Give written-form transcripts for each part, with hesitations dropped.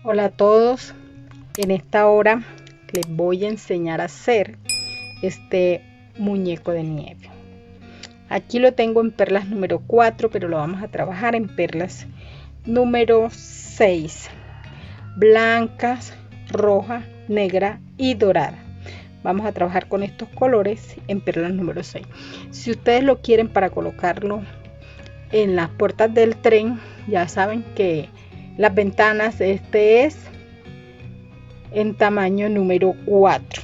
Hola a todos, en esta hora les voy a enseñar a hacer este muñeco de nieve. Aquí lo tengo en perlas número 4, pero lo vamos a trabajar en perlas número 6, blancas, roja, negra y dorada. Vamos a trabajar con estos colores en perlas número 6. Si ustedes lo quieren para colocarlo en las puertas del tren, ya saben que las ventanas, este es en tamaño número 4.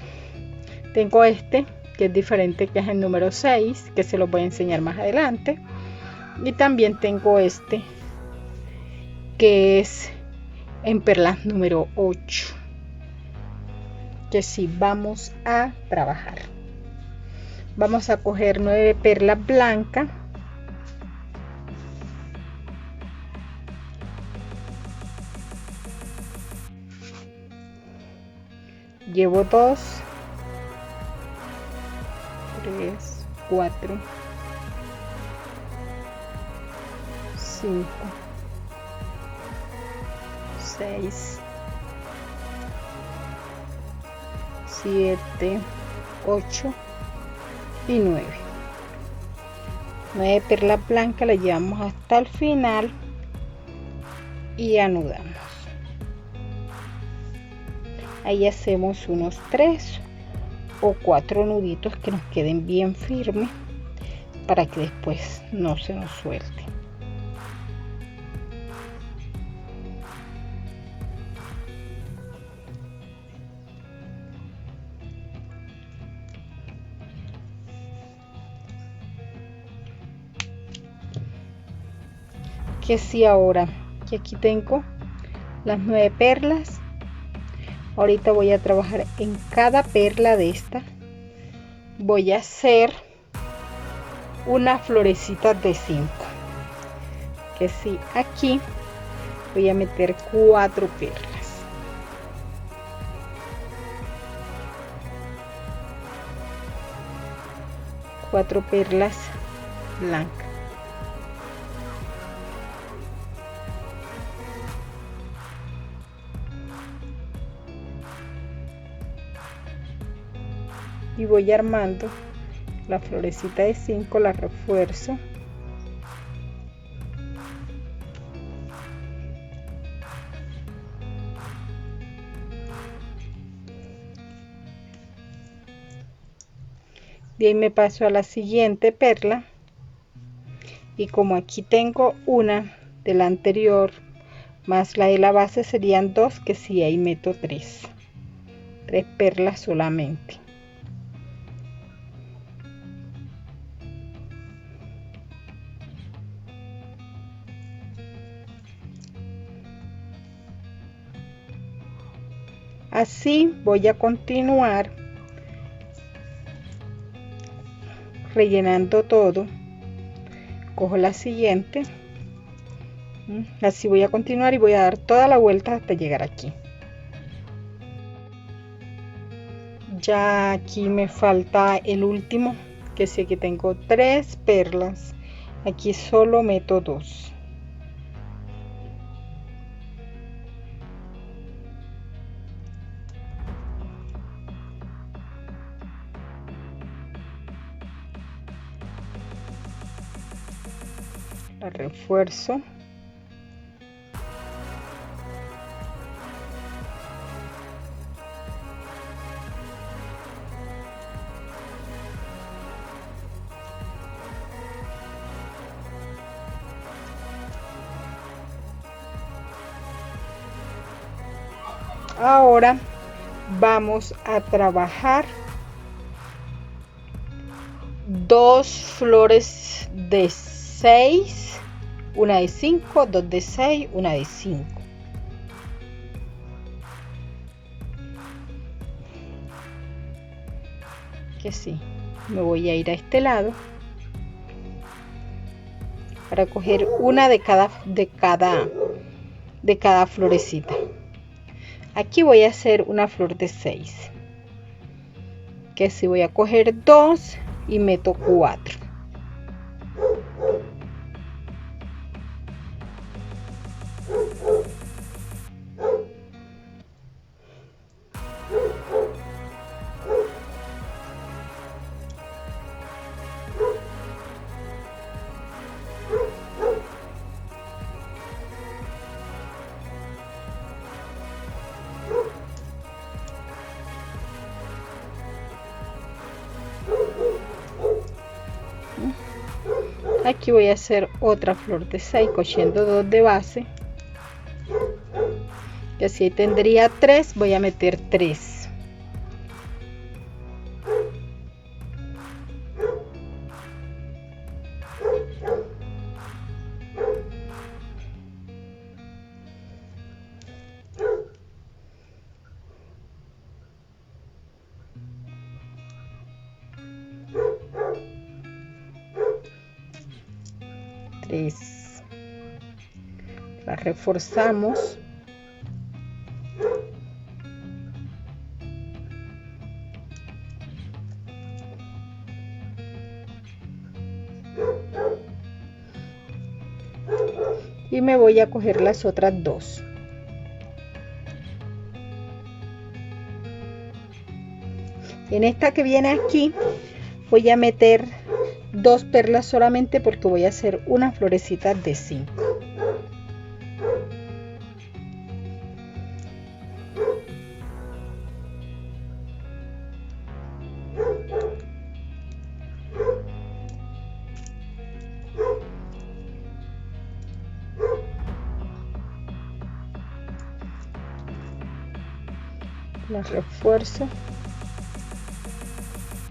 Tengo este que es diferente, que es el número 6, que se los voy a enseñar más adelante. Y también tengo este que es en perlas número 8, que sí vamos a trabajar. Vamos a coger 9 perlas blancas, llevo 2, 3, 4, 5, 6, 7, 8 y 9. 9 perlas blancas las llevamos hasta el final y anudamos. Ahí hacemos unos 3 o 4 nuditos que nos queden bien firmes para que después no se nos suelte. Que si ahora que aquí tengo las 9 perlas, ahorita voy a trabajar en cada perla de esta, voy a hacer una florecita de 5, que si aquí voy a meter 4 perlas, blancas. Y voy armando la florecita de 5, la refuerzo, de ahí me paso a la siguiente perla, y como aquí tengo una de la anterior más la de la base, serían 2, que si ahí meto 3 perlas solamente. Así voy a continuar rellenando todo. Cojo la siguiente, así voy a continuar y voy a dar toda la vuelta hasta llegar aquí. Ya aquí me falta el último, que sí, que tengo 3 perlas, aquí solo meto 2. La refuerzo, ahora vamos a trabajar 2 flores de 6, una de 5, 2 de 6, una de 5. Que sí, me voy a ir a este lado para coger una de cada florecita. Aquí voy a hacer una flor de 6, que si voy a coger 2 y meto 4. Aquí voy a hacer otra flor de 6 cogiendo 2 de base, y así tendría 3. Voy a meter 3. La reforzamos. Y me voy a coger las otras 2. En esta que viene aquí voy a meter 2 perlas solamente, porque voy a hacer una florecita de 5. Las refuerzo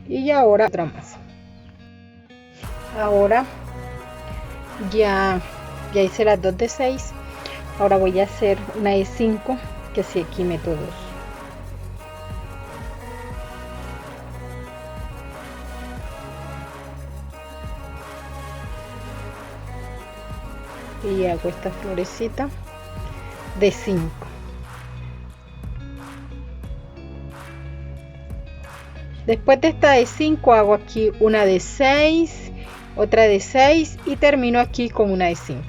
y ahora otra más. Ahora ya hice las 2 de 6. Ahora voy a hacer una de 5, que si aquí meto 2. Y hago esta florecita de 5. Después de esta de 5 hago aquí una de 6, otra de 6 y termino aquí con una de 5.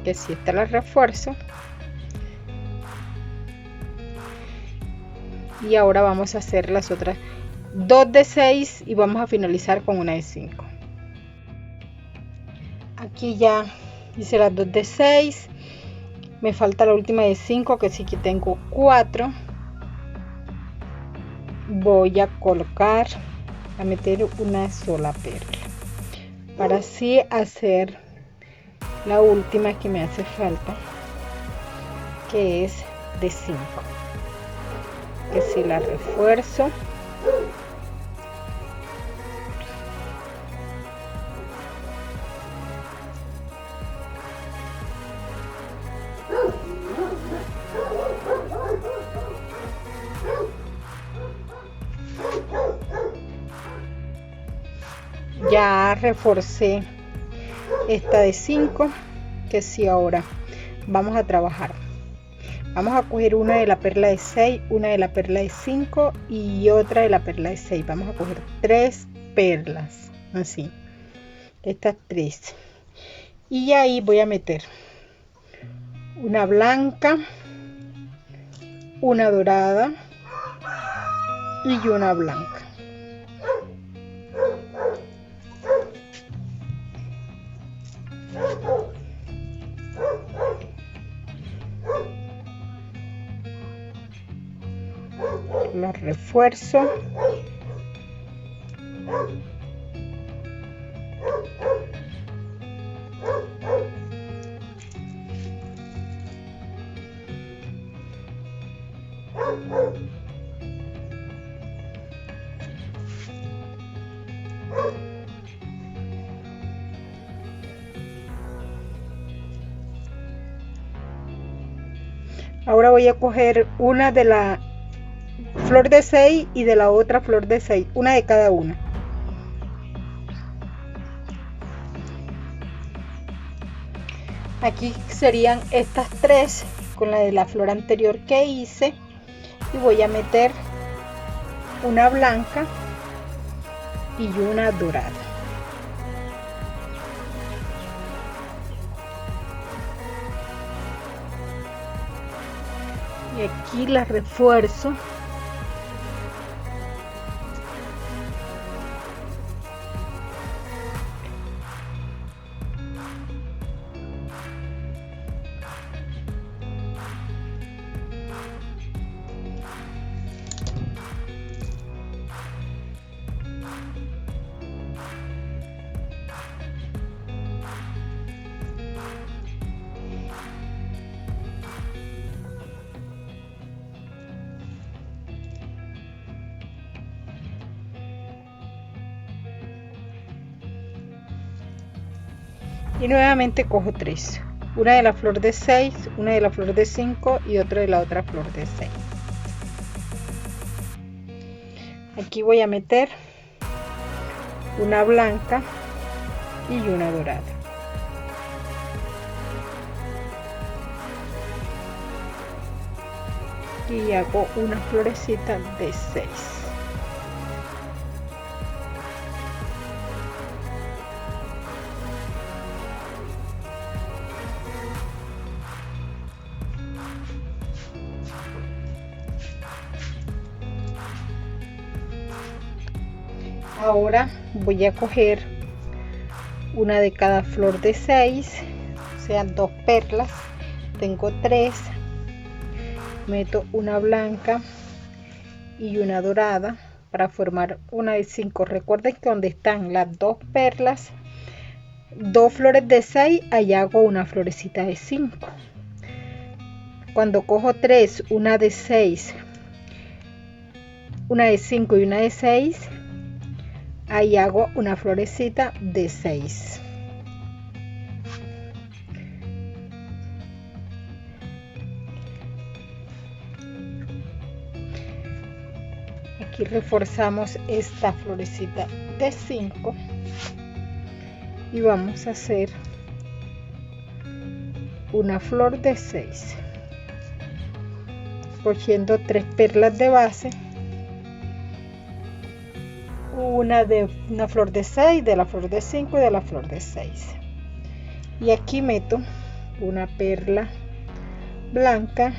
Que si esta la refuerzo. Y ahora vamos a hacer las otras 2 de 6 y vamos a finalizar con una de 5. Aquí ya hice las 2 de 6. Me falta la última de 5, que sí que tengo 4. Voy a colocar, a meter una sola perla para así hacer la última que me hace falta, que es de 5, que si la refuerzo. Ya reforcé esta de 5, que si ahora vamos a trabajar. Vamos a coger una de la perla de 6, una de la perla de 5 y otra de la perla de 6. Vamos a coger 3 perlas, así, estas 3. Y ahí voy a meter una blanca, una dorada y una blanca. La refuerzo. Ahora voy a coger una de la flor de 6 y de la otra flor de 6, una de cada una. Aquí serían estas 3 con la de la flor anterior que hice, y voy a meter una blanca y una dorada. Y aquí la refuerzo. y nuevamente cojo 3, una de la flor de 6, una de la flor de 5 y otra de la otra flor de 6. Aquí voy a meter una blanca y una dorada. Y hago una florecita de 6. Ahora voy a coger una de cada flor de 6, o sea, 2 perlas. Tengo 3. Meto una blanca y una dorada para formar una de 5. Recuerden que donde están las 2 perlas, 2 flores de 6, ahí hago una florecita de 5. Cuando cojo 3, una de 6, una de 5 y una de 6, ahí hago una florecita de 6. Aquí reforzamos esta florecita de 5 y vamos a hacer una flor de 6, cogiendo 3 perlas de base, una de una flor de 6, de la flor de 5 y de la flor de 6. Y aquí meto una perla blanca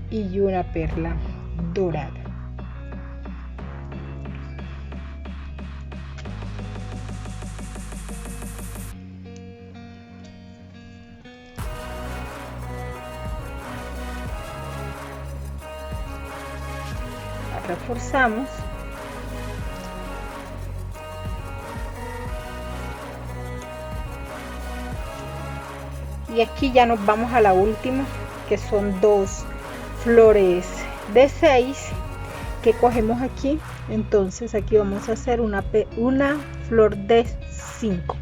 y una perla dorada. Reforzamos y aquí ya nos vamos a la última, que son 2 flores de 6 que cogemos aquí. Entonces aquí vamos a hacer una flor de 5.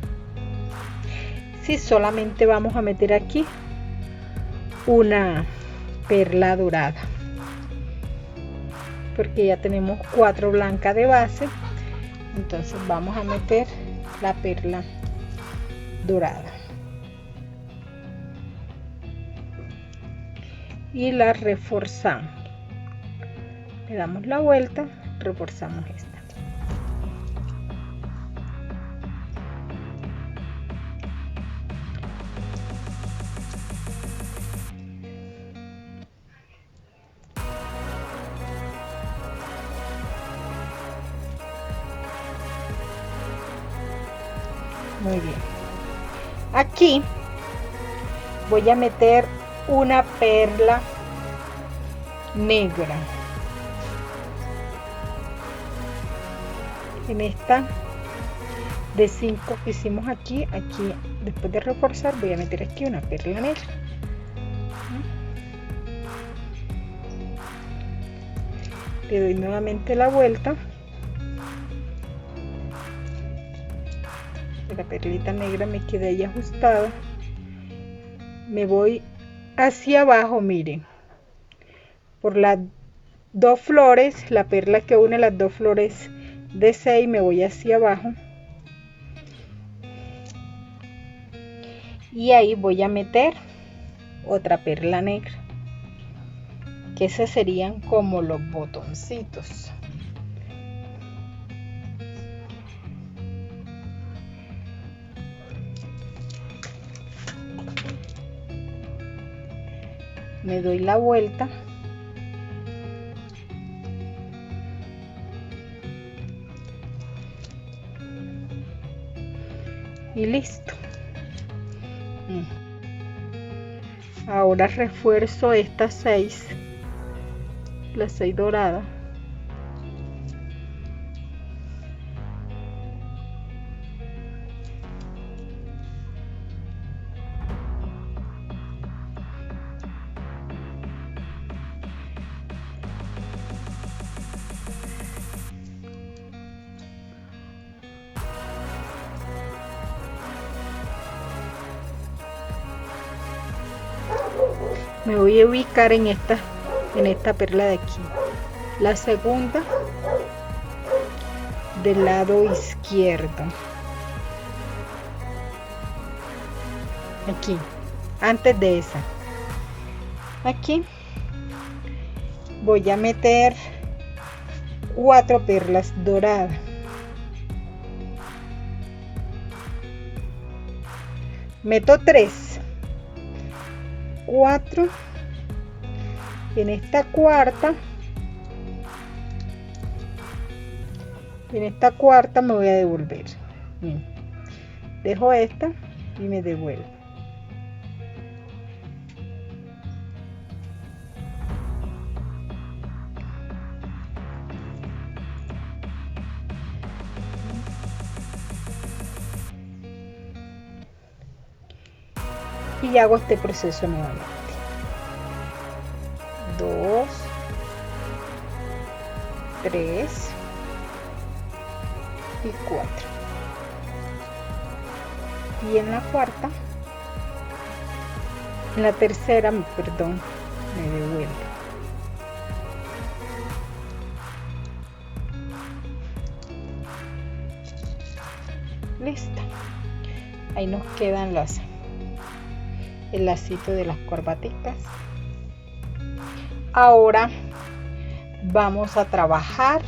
Si solamente vamos a meter aquí una perla dorada, porque ya tenemos 4 blancas de base, entonces vamos a meter la perla dorada y la reforzamos, le damos la vuelta, reforzamos esta. Muy bien, aquí voy a meter una perla negra en esta de 5 que hicimos aquí. Después de reforzar voy a meter aquí una perla negra. Le doy nuevamente la vuelta. La perlita negra me queda ahí ajustada. Me voy hacia abajo, miren, por las 2 flores, la perla que une las 2 flores de 6, me voy hacia abajo y ahí voy a meter otra perla negra, que esas serían como los botoncitos. Me doy la vuelta y listo. Ahora refuerzo estas 6, las 6 doradas. Me voy a ubicar en esta perla de aquí, la segunda del lado izquierdo, aquí, antes de esa. Aquí voy a meter 4 perlas doradas. Meto 3, 4. En esta cuarta me voy a devolver. Bien. Dejo esta y me devuelvo. Y hago este proceso nuevamente. 2, 3 y 4. Y en la cuarta, en la tercera, perdón, me devuelvo. Listo. Ahí nos quedan el lacito de las corbaticas. Ahora vamos a trabajar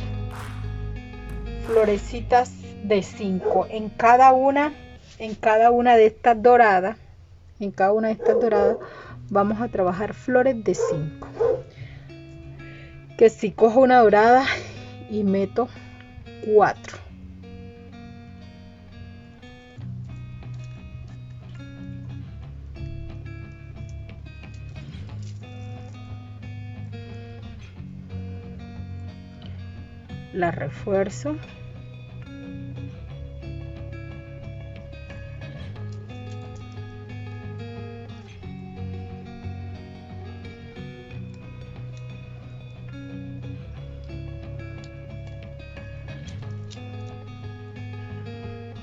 florecitas de 5 en cada una de estas doradas. En cada una de estas doradas vamos a trabajar flores de 5. Que si cojo una dorada y meto 4. La refuerzo.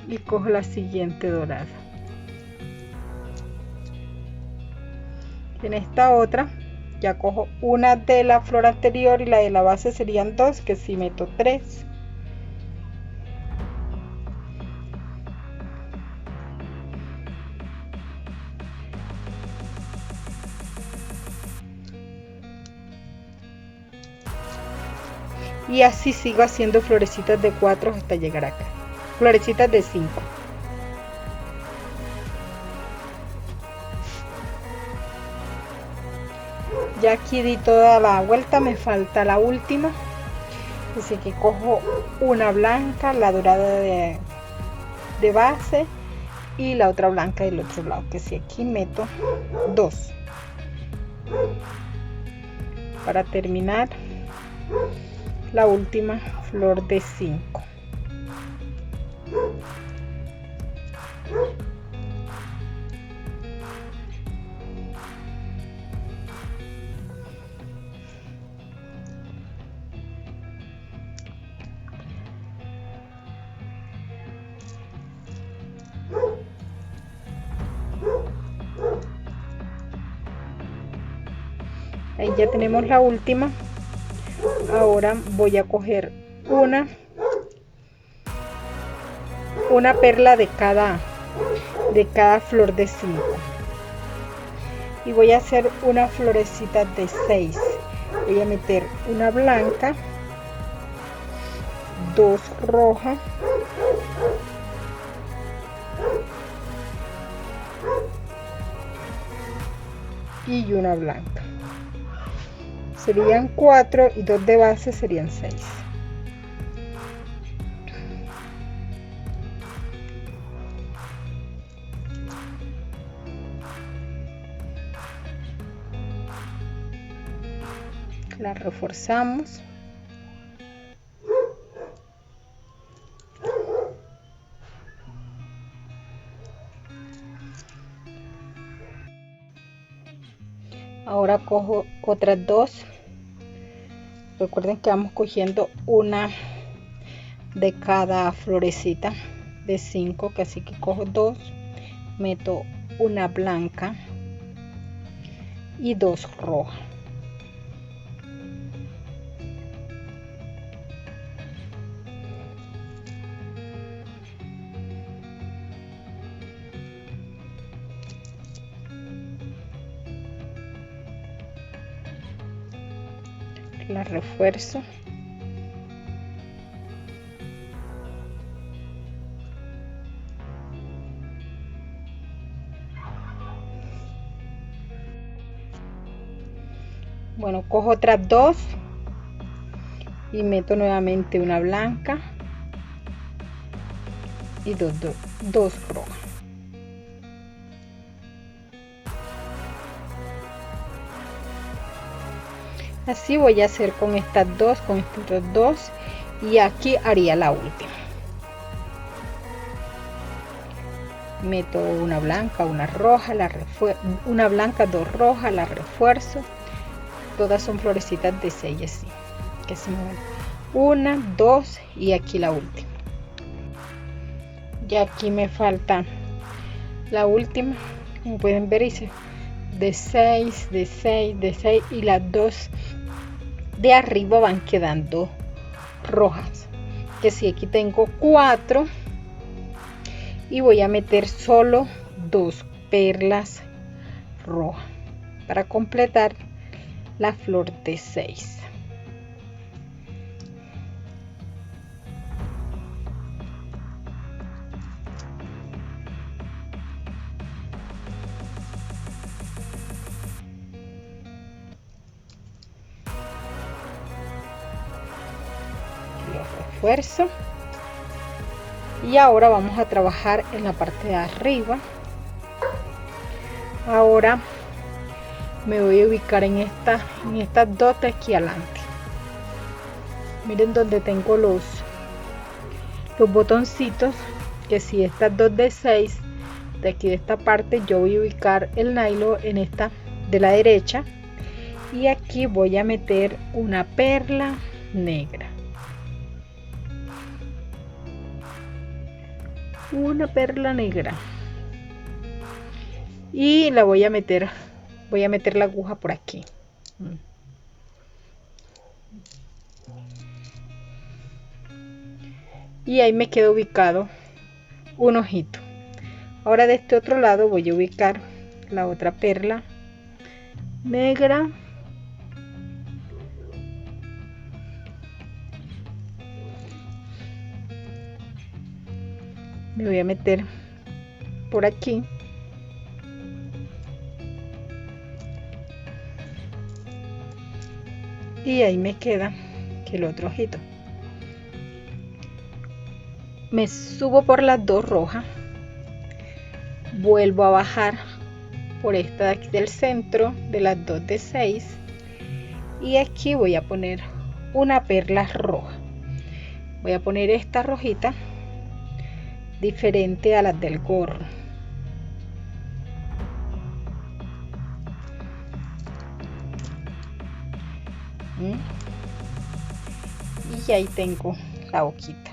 Y cojo la siguiente dorada. En esta otra ya cojo una de la flor anterior y la de la base serían 2, que si meto 3. Y así sigo haciendo florecitas de 4 hasta llegar acá. Florecitas de 5. Ya aquí di toda la vuelta, me falta la última. Así que cojo una blanca, la dorada de base y la otra blanca del otro lado, que si aquí meto 2 para terminar la última flor de 5. Ahí ya tenemos la última. Ahora voy a coger una perla de cada flor de 5 y voy a hacer una florecita de 6. Voy a meter una blanca, 2 rojas, y una blanca. Serían 4 y 2 de base serían 6. La reforzamos. Ahora cojo otras 2. Recuerden que vamos cogiendo una de cada florecita de 5, que así que cojo 2, meto una blanca, y 2 rojas. La refuerzo. Bueno, cojo otras 2 y meto nuevamente una blanca y dos rojas. Así voy a hacer con estas dos, con estos dos, y aquí haría la última. Meto una blanca, una roja, una blanca, 2 rojas, la refuerzo. Todas son florecitas de 6 así, que se me van. 1, 2 y aquí la última. Y aquí me falta la última, como pueden ver, hice de 6, de 6, de 6 y las 2 de arriba van quedando rojas. Que si aquí tengo 4 y voy a meter solo 2 perlas rojas para completar la flor de 6. Lo refuerzo y ahora vamos a trabajar en la parte de arriba. Ahora me voy a ubicar en estas 2 de aquí adelante. Miren donde tengo los botoncitos, que si estas 2 de 6 de aquí de esta parte, yo voy a ubicar el nylon en esta de la derecha y aquí voy a meter una perla negra, y la voy a meter la aguja por aquí. Y ahí me quedo ubicado un ojito. Ahora de este otro lado voy a ubicar la otra perla negra, me voy a meter por aquí y ahí me queda que el otro ojito. Me subo por las 2 rojas, vuelvo a bajar por esta de aquí del centro de las 2 de 6 y aquí voy a poner una perla roja. Voy a poner esta rojita diferente a las del gorro. Y ahí tengo la boquita.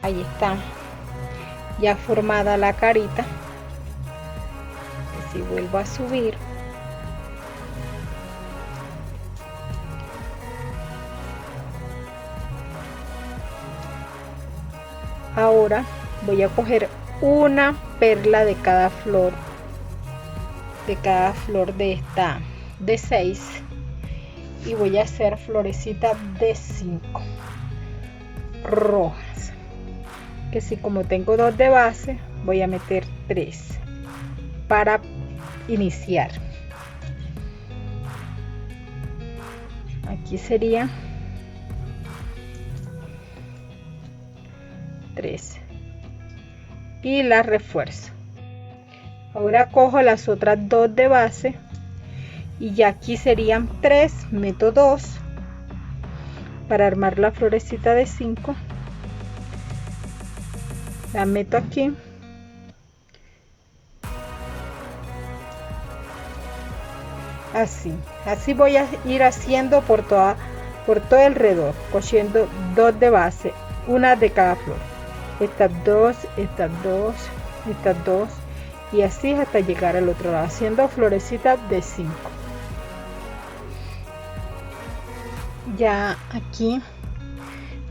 Ahí está ya formada la carita. Si vuelvo a subir, ahora voy a coger una perla de cada flor de esta de 6 y voy a hacer florecitas de 5 rojas, que si como tengo 2 de base voy a meter 3 para iniciar. Aquí sería 3 y la refuerzo. Ahora cojo las otras 2 de base y ya aquí serían 3, meto 2 para armar la florecita de 5, la meto aquí así voy a ir haciendo por todo alrededor, cosiendo 2 de base, una de cada flor, estas 2, estas 2, estas 2 y así hasta llegar al otro lado, haciendo florecitas de 5. Ya aquí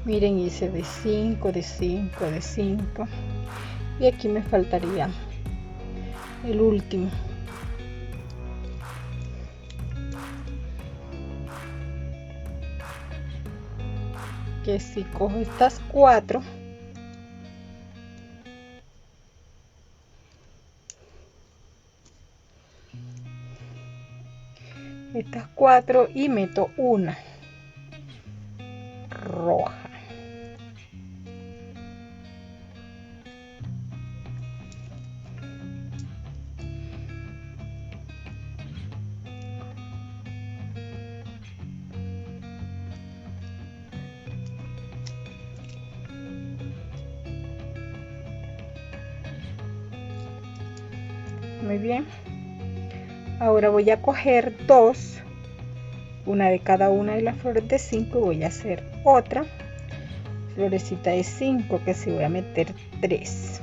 miren, hice de 5, de 5, de 5, y aquí me faltaría el último. Que si cojo estas 4, y meto una roja. Muy bien. Ahora voy a coger 2, una de cada una de las flores de 5, y voy a hacer otra florecita de 5, que si voy a meter 3.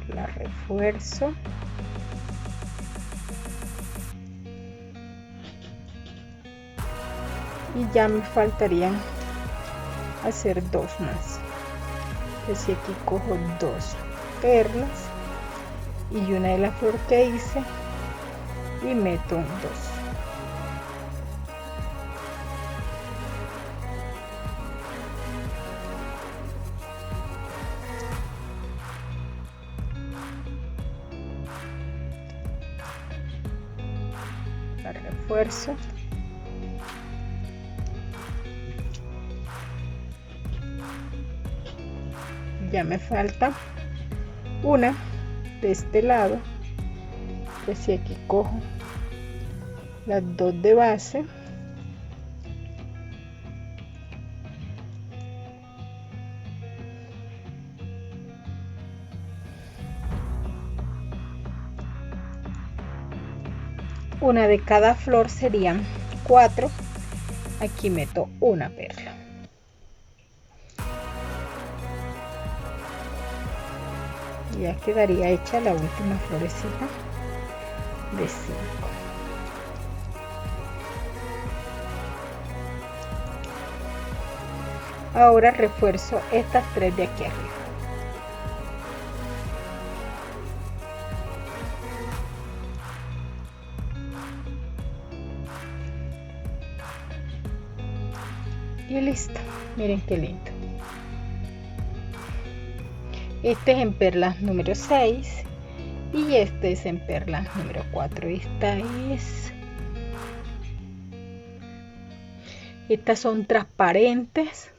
La refuerzo. Y ya me faltarían hacer 2 más. Así aquí cojo 2 perlas y una de las flores que hice y meto un 2. La refuerzo. Ya me falta una de este lado, pues si aquí cojo las 2 de base, una de cada flor serían 4, aquí meto una perla. Ya quedaría hecha la última florecita de 5. Ahora refuerzo estas 3 de aquí arriba. Y listo, miren qué lindo. Este es en perlas número 6 y este es en perlas número 4. Estas son transparentes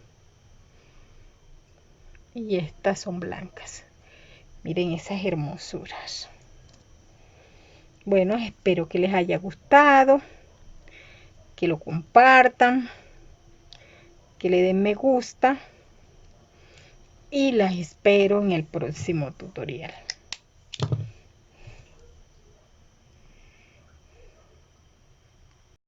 y estas son blancas. Miren esas hermosuras. Bueno, espero que les haya gustado, que lo compartan, que le den me gusta y las espero en el próximo tutorial.